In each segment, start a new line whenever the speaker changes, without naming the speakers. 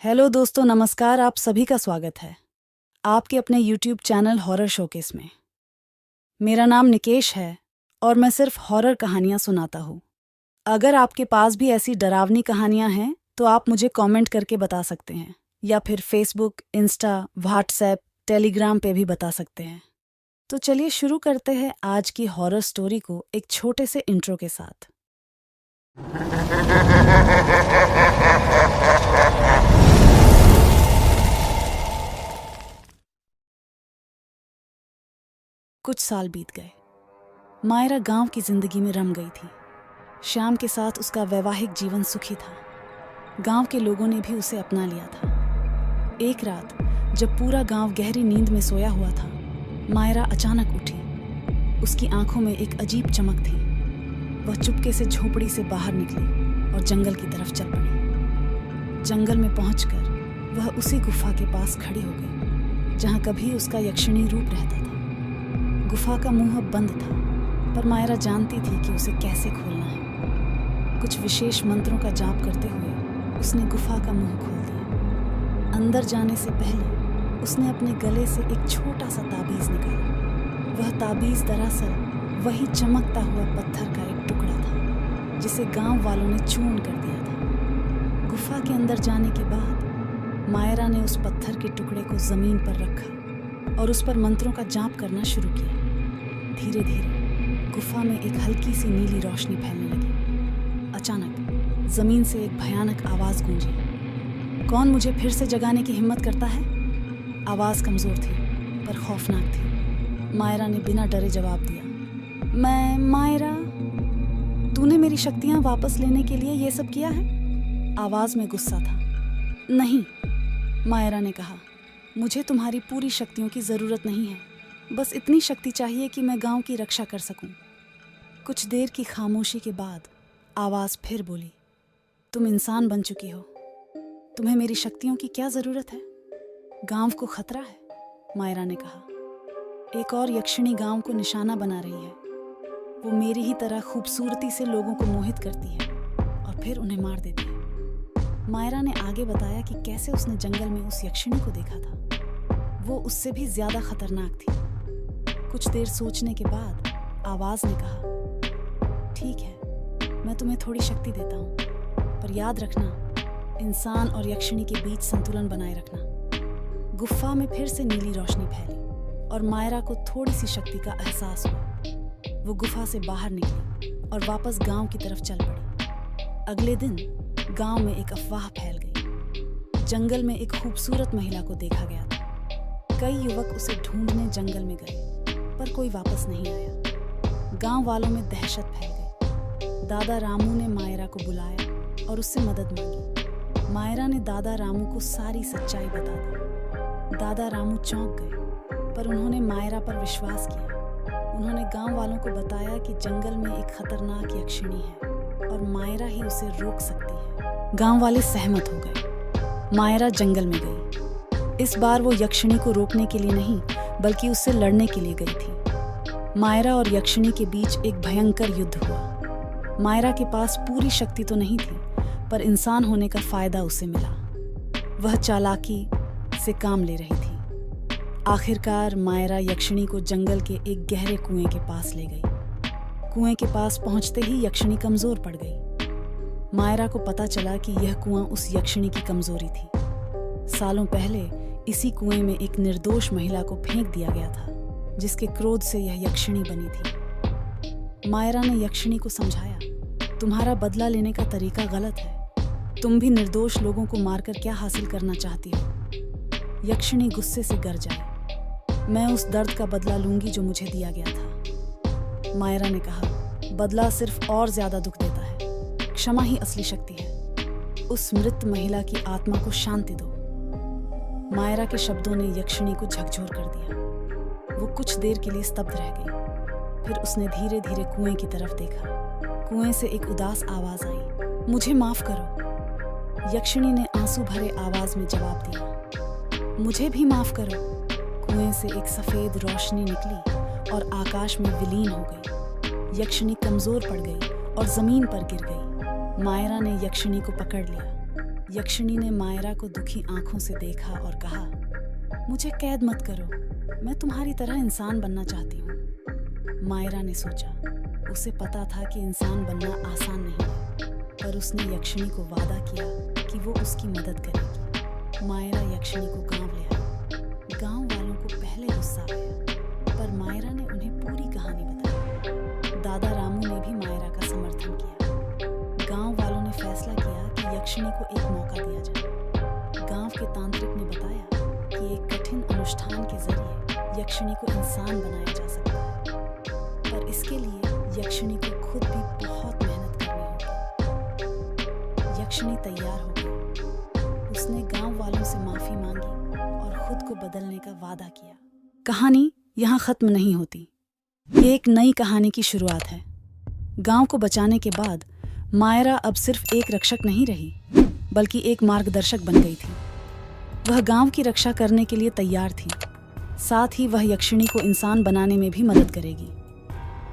Hello दोस्तों, नमस्कार। आप सभी का स्वागत है आपके अपने YouTube चैनल हॉरर शोकेस में। मेरा नाम निकेश है और मैं सिर्फ हॉरर कहानियां सुनाता हूँ। अगर आपके पास भी ऐसी डरावनी कहानियां हैं तो आप मुझे कमेंट करके बता सकते हैं या फिर फेसबुक, इंस्टा, व्हाट्सएप, टेलीग्राम पे भी बता सकते हैं। तो चलिए शुरू करते हैं आज की हॉरर स्टोरी को एक छोटे से इंट्रो के साथ। कुछ साल बीत गए। मायरा गांव की जिंदगी में रम गई थी। श्याम के साथ उसका वैवाहिक जीवन सुखी था। गांव के लोगों ने भी उसे अपना लिया था। एक रात जब पूरा गांव गहरी नींद में सोया हुआ था, मायरा अचानक उठी। उसकी आंखों में एक अजीब चमक थी। वह चुपके से झोपड़ी से बाहर निकली और जंगल की तरफ चल पड़ी। जंगल में पहुंचकर वह उसी गुफा के पास खड़ी हो गई जहां कभी उसका यक्षिणी रूप रहता था। गुफा का मुंह अब बंद था, पर मायरा जानती थी कि उसे कैसे खोलना है। कुछ विशेष मंत्रों का जाप करते हुए उसने गुफा का मुंह खोल दिया। अंदर जाने से पहले उसने अपने गले से एक छोटा सा ताबीज निकाला। वह ताबीज दरअसल वही चमकता हुआ पत्थर का एक टुकड़ा था जिसे गांव वालों ने चूर्ण कर दिया था। गुफा के अंदर जाने के बाद मायरा ने उस पत्थर के टुकड़े को जमीन पर रखा और उस पर मंत्रों का जाप करना शुरू किया। धीरे धीरे गुफा में एक हल्की सी नीली रोशनी फैलने लगी। अचानक जमीन से एक भयानक आवाज गूंजी। कौन मुझे फिर से जगाने की हिम्मत करता है? आवाज कमजोर थी पर खौफनाक थी। मायरा ने बिना डरे जवाब दिया, मैं मायरा। तूने मेरी शक्तियां वापस लेने के लिए ये सब किया है? आवाज में गुस्सा था। नहीं, मायरा ने कहा, मुझे तुम्हारी पूरी शक्तियों की जरूरत नहीं है। बस इतनी शक्ति चाहिए कि मैं गांव की रक्षा कर सकूं। कुछ देर की खामोशी के बाद आवाज फिर बोली, तुम इंसान बन चुकी हो। तुम्हें मेरी शक्तियों की क्या जरूरत है? गांव को खतरा है, मायरा ने कहा। एक और यक्षिणी गांव को निशाना बना रही है। वो मेरी ही तरह खूबसूरती से लोगों को मोहित करती है और फिर उन्हें मार देती है। मायरा ने आगे बताया कि कैसे उसने जंगल में उस यक्षिणी को देखा था। वो उससे भी ज्यादा खतरनाक थी। कुछ देर सोचने के बाद आवाज ने कहा, ठीक है, मैं तुम्हें थोड़ी शक्ति देता हूँ, पर याद रखना, इंसान और यक्षिणी के बीच संतुलन बनाए रखना। गुफा में फिर से नीली रोशनी फैली और मायरा को थोड़ी सी शक्ति का एहसास हुआ। वो गुफा से बाहर निकली और वापस गांव की तरफ चल पड़ी। अगले दिन गांव में एक अफवाह फैल गई। जंगल में एक खूबसूरत महिला को देखा गया था। कई युवक उसे ढूंढने जंगल में गए, पर कोई वापस नहीं आया। गांव वालों में दहशत फैल गई। दादा रामू ने मायरा को बुलाया और उससे मदद मांगी। मायरा ने दादा रामू को सारी सच्चाई बता दी। दादा रामू चौंक गए, पर उन्होंने मायरा पर विश्वास किया। उन्होंने गांव वालों को बताया कि जंगल में एक खतरनाक यक्षिणी है और मायरा ही उसे रोक सकती है। गांव वाले सहमत हो गए। मायरा जंगल में गई। इस बार वो यक्षिणी को रोकने के लिए नहीं, बल्कि उससे लड़ने के लिए गई थी। मायरा और यक्षिणी के बीच एक भयंकर युद्ध हुआ। मायरा के पास पूरी शक्ति तो नहीं थी, पर इंसान होने का फायदा उसे मिला। वह चालाकी से काम ले रही थी। आखिरकार मायरा यक्षिणी को जंगल के एक गहरे कुएं के पास ले गई। कुएं के पास पहुंचते ही यक्षिणी कमजोर पड़ गई। मायरा को पता चला कि यह कुआं उस यक्षिणी की कमजोरी थी। सालों पहले इसी कुएं में एक निर्दोष महिला को फेंक दिया गया था, जिसके क्रोध से यह यक्षिणी बनी थी। मायरा ने यक्षिणी को समझाया, तुम्हारा बदला लेने का तरीका गलत है। तुम भी निर्दोष लोगों को मारकर क्या हासिल करना चाहती हो? यक्षिणी गुस्से से गर जाए, मैं उस दर्द का बदला लूंगी जो मुझे दिया गया था। मायरा ने कहा, बदला सिर्फ और ज्यादा दुख देता है। क्षमा ही असली शक्ति है। उस मृत महिला की आत्मा को शांति दो। मायरा के शब्दों ने यक्षिणी को झकझोर कर दिया। वो कुछ देर के लिए स्तब्ध रह गई। फिर उसने धीरे धीरे कुएं की तरफ देखा। कुएं से एक उदास आवाज आई, मुझे माफ करो। यक्षिणी ने आंसू भरे आवाज में जवाब दिया, मुझे भी माफ करो। कुएं से एक सफेद रोशनी निकली और आकाश में विलीन हो गई। यक्षिणी कमजोर पड़ गई और जमीन पर गिर गई। मायरा ने यक्षिणी को पकड़ लिया। यक्षिणी ने मायरा को दुखी आंखों से देखा और कहा, मुझे कैद मत करो, मैं तुम्हारी तरह इंसान बनना चाहती हूँ। मायरा ने सोचा, उसे पता था कि इंसान बनना आसान नहीं है, पर उसने यक्षिणी को वादा किया कि वो उसकी मदद करेगी। मायरा यक्षिणी को गांव ले आई। गांव वालों को पहले गुस्सा आया, पर मायरा ने उन्हें पूरी कहानी बताई। दादा रामू ने भी मायरा का समर्थन किया। गांव वालों ने फैसला किया कि यक्षिणी को एक मौका दिया जाए। गांव के तांत्रिक ने बताया कि एक कठिन अनुष्ठान के जरिए यक्षिणी को इंसान बनाया जा सकता है, पर इसके लिए यक्षिणी को खुद भी बहुत मेहनत करनी होगी। यक्षिणी तैयार हो गई। उसने गांव वालों से माफी मांगी और खुद को बदलने का वादा किया। कहानी यहाँ खत्म नहीं होती, ये एक नई कहानी की शुरुआत है। गांव को बचाने के बाद मायरा अब सिर्फ एक रक्षक नहीं रही, बल्कि एक मार्गदर्शक बन गई थी। वह गांव की रक्षा करने के लिए तैयार थी, साथ ही वह यक्षिणी को इंसान बनाने में भी मदद करेगी।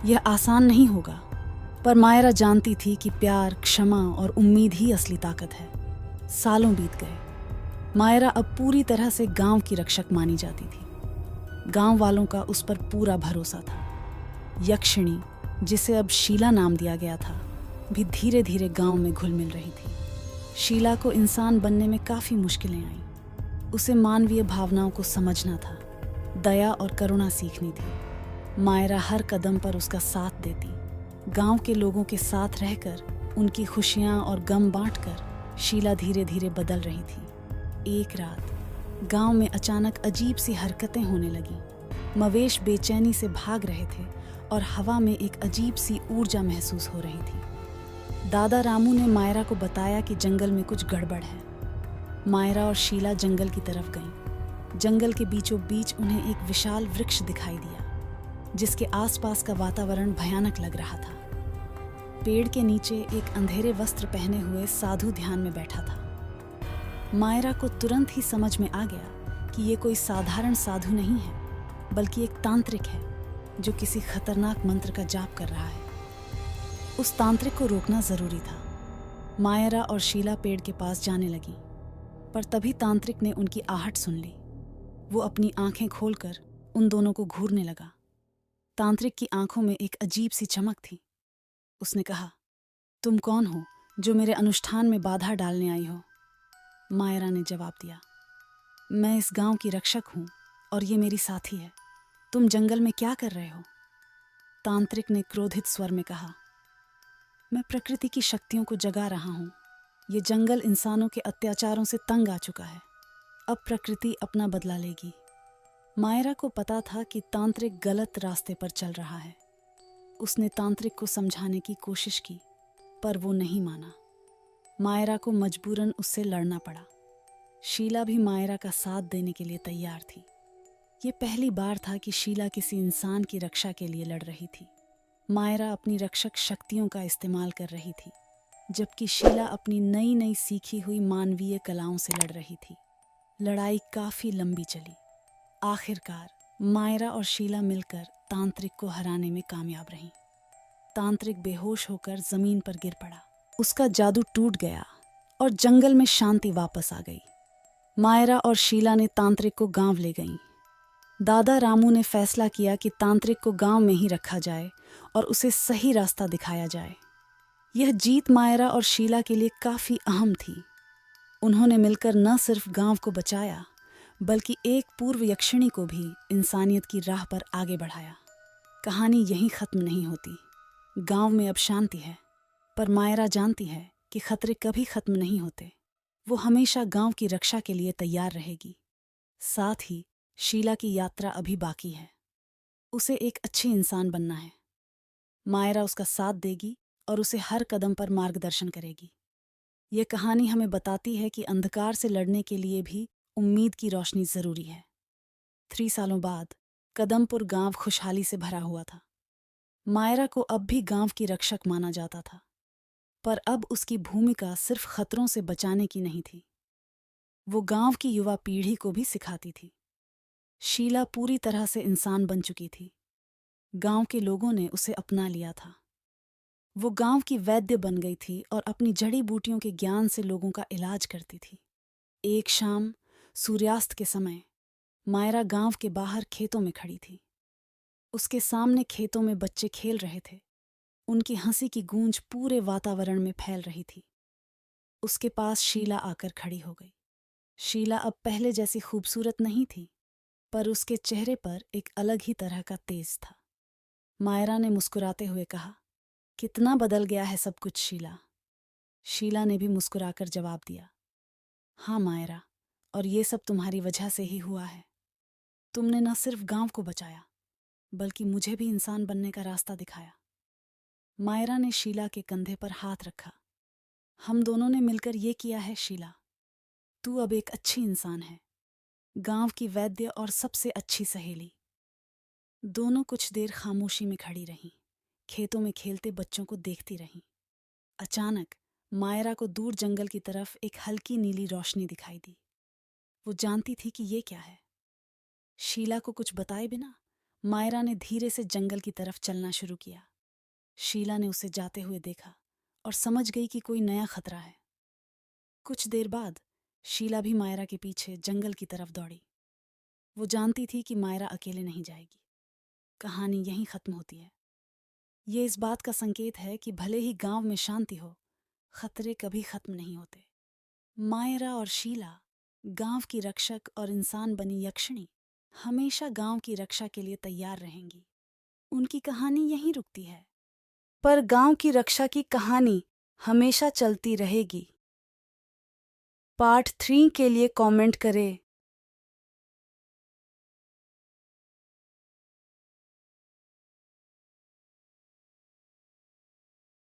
यह आसान नहीं होगा, पर मायरा जानती थी कि प्यार, क्षमा और उम्मीद ही असली ताकत है। सालों बीत गए। मायरा अब पूरी तरह से गांव की रक्षक मानी जाती थी। गांव वालों का उस पर पूरा भरोसा था। यक्षिणी, जिसे अब शीला नाम दिया गया था, भी धीरे धीरे गांव में घुल मिल रही थी। शीला को इंसान बनने में काफी मुश्किलें आईं। उसे मानवीय भावनाओं को समझना था, दया और करुणा सीखनी थी। मायरा हर कदम पर उसका साथ देती। गांव के लोगों के साथ रहकर, उनकी खुशियां और गम बांटकर शीला धीरे धीरे बदल रही थी। एक रात गांव में अचानक अजीब सी हरकतें होने लगीं। मवेश बेचैनी से भाग रहे थे और हवा में एक अजीब सी ऊर्जा महसूस हो रही थी। दादा रामू ने मायरा को बताया कि जंगल में कुछ गड़बड़ है। मायरा और शीला जंगल की तरफ गईं। जंगल के बीचों बीच उन्हें एक विशाल वृक्ष दिखाई दिया, जिसके आसपास का वातावरण भयानक लग रहा था। पेड़ के नीचे एक अंधेरे वस्त्र पहने हुए साधु ध्यान में बैठा था। मायरा को तुरंत ही समझ में आ गया कि ये कोई साधारण साधु नहीं है, बल्कि एक तांत्रिक है जो किसी खतरनाक मंत्र का जाप कर रहा है। उस तांत्रिक को रोकना जरूरी था। मायरा और शीला पेड़ के पास जाने लगी, पर तभी तांत्रिक ने उनकी आहट सुन ली। वो अपनी आंखें खोलकर उन दोनों को घूरने लगा। तांत्रिक की आंखों में एक अजीब सी चमक थी। उसने कहा, तुम कौन हो जो मेरे अनुष्ठान में बाधा डालने आई हो? मायरा ने जवाब दिया, मैं इस गांव की रक्षक हूं और ये मेरी साथी है। तुम जंगल में क्या कर रहे हो? तांत्रिक ने क्रोधित स्वर में कहा, मैं प्रकृति की शक्तियों को जगा रहा हूं। ये जंगल इंसानों के अत्याचारों से तंग आ चुका है। अब प्रकृति अपना बदला लेगी। मायरा को पता था कि तांत्रिक गलत रास्ते पर चल रहा है। उसने तांत्रिक को समझाने की कोशिश की, पर वो नहीं माना। मायरा को मजबूरन उससे लड़ना पड़ा। शीला भी मायरा का साथ देने के लिए तैयार थी। ये पहली बार था कि शीला किसी इंसान की रक्षा के लिए लड़ रही थी। मायरा अपनी रक्षक शक्तियों का इस्तेमाल कर रही थी, जबकि शीला अपनी नई नई सीखी हुई मानवीय कलाओं से लड़ रही थी। लड़ाई काफी लंबी चली। आखिरकार मायरा और शीला मिलकर तांत्रिक को हराने में कामयाब रहीं। तांत्रिक बेहोश होकर जमीन पर गिर पड़ा। उसका जादू टूट गया और जंगल में शांति वापस आ गई। मायरा और शीला ने तांत्रिक को गांव ले गईं। दादा रामू ने फैसला किया कि तांत्रिक को गांव में ही रखा जाए और उसे सही रास्ता दिखाया जाए। यह जीत मायरा और शीला के लिए काफी अहम थी। उन्होंने मिलकर न सिर्फ गांव को बचाया, बल्कि एक पूर्व यक्षिणी को भी इंसानियत की राह पर आगे बढ़ाया। कहानी यहीं खत्म नहीं होती। गांव में अब शांति है, पर मायरा जानती है कि खतरे कभी खत्म नहीं होते। वो हमेशा गांव की रक्षा के लिए तैयार रहेगी। साथ ही शीला की यात्रा अभी बाकी है। उसे एक अच्छी इंसान बनना है। मायरा उसका साथ देगी और उसे हर कदम पर मार्गदर्शन करेगी। ये कहानी हमें बताती है कि अंधकार से लड़ने के लिए भी उम्मीद की रोशनी जरूरी है। 3 सालों बाद कदमपुर गांव खुशहाली से भरा हुआ था। मायरा को अब भी गांव की रक्षक माना जाता था, पर अब उसकी भूमिका सिर्फ खतरों से बचाने की नहीं थी। वो गांव की युवा पीढ़ी को भी सिखाती थी। शीला पूरी तरह से इंसान बन चुकी थी। गांव के लोगों ने उसे अपना लिया था। वो गांव की वैद्य बन गई थी और अपनी जड़ी बूटियों के ज्ञान से लोगों का इलाज करती थी। एक शाम सूर्यास्त के समय मायरा गांव के बाहर खेतों में खड़ी थी। उसके सामने खेतों में बच्चे खेल रहे थे। उनकी हंसी की गूंज पूरे वातावरण में फैल रही थी। उसके पास शीला आकर खड़ी हो गई। शीला अब पहले जैसी खूबसूरत नहीं थी, पर उसके चेहरे पर एक अलग ही तरह का तेज था। मायरा ने मुस्कुराते हुए कहा, कितना बदल गया है सब कुछ शीला। शीला ने भी मुस्कुराकर जवाब दिया, हाँ मायरा, और ये सब तुम्हारी वजह से ही हुआ है। तुमने न सिर्फ गांव को बचाया, बल्कि मुझे भी इंसान बनने का रास्ता दिखाया। मायरा ने शीला के कंधे पर हाथ रखा। हम दोनों ने मिलकर ये किया है शीला। तू अब एक अच्छी इंसान है, गांव की वैद्य और सबसे अच्छी सहेली। दोनों कुछ देर खामोशी में खड़ी रहीं, खेतों में खेलते बच्चों को देखती रहीं। अचानक मायरा को दूर जंगल की तरफ एक हल्की नीली रोशनी दिखाई दी। वो जानती थी कि ये क्या है। शीला को कुछ बताए बिना मायरा ने धीरे से जंगल की तरफ चलना शुरू किया। शीला ने उसे जाते हुए देखा और समझ गई कि कोई नया खतरा है। कुछ देर बाद शीला भी मायरा के पीछे जंगल की तरफ दौड़ी। वो जानती थी कि मायरा अकेले नहीं जाएगी। कहानी यहीं खत्म होती है। ये इस बात का संकेत है कि भले ही गांव में शांति हो, खतरे कभी खत्म नहीं होते। मायरा और शीला, गांव की रक्षक और इंसान बनी यक्षिणी, हमेशा गांव की रक्षा के लिए तैयार रहेंगी। उनकी कहानी यहीं रुकती है, पर गांव की रक्षा की कहानी हमेशा चलती रहेगी। पार्ट 3 के लिए कमेंट करें।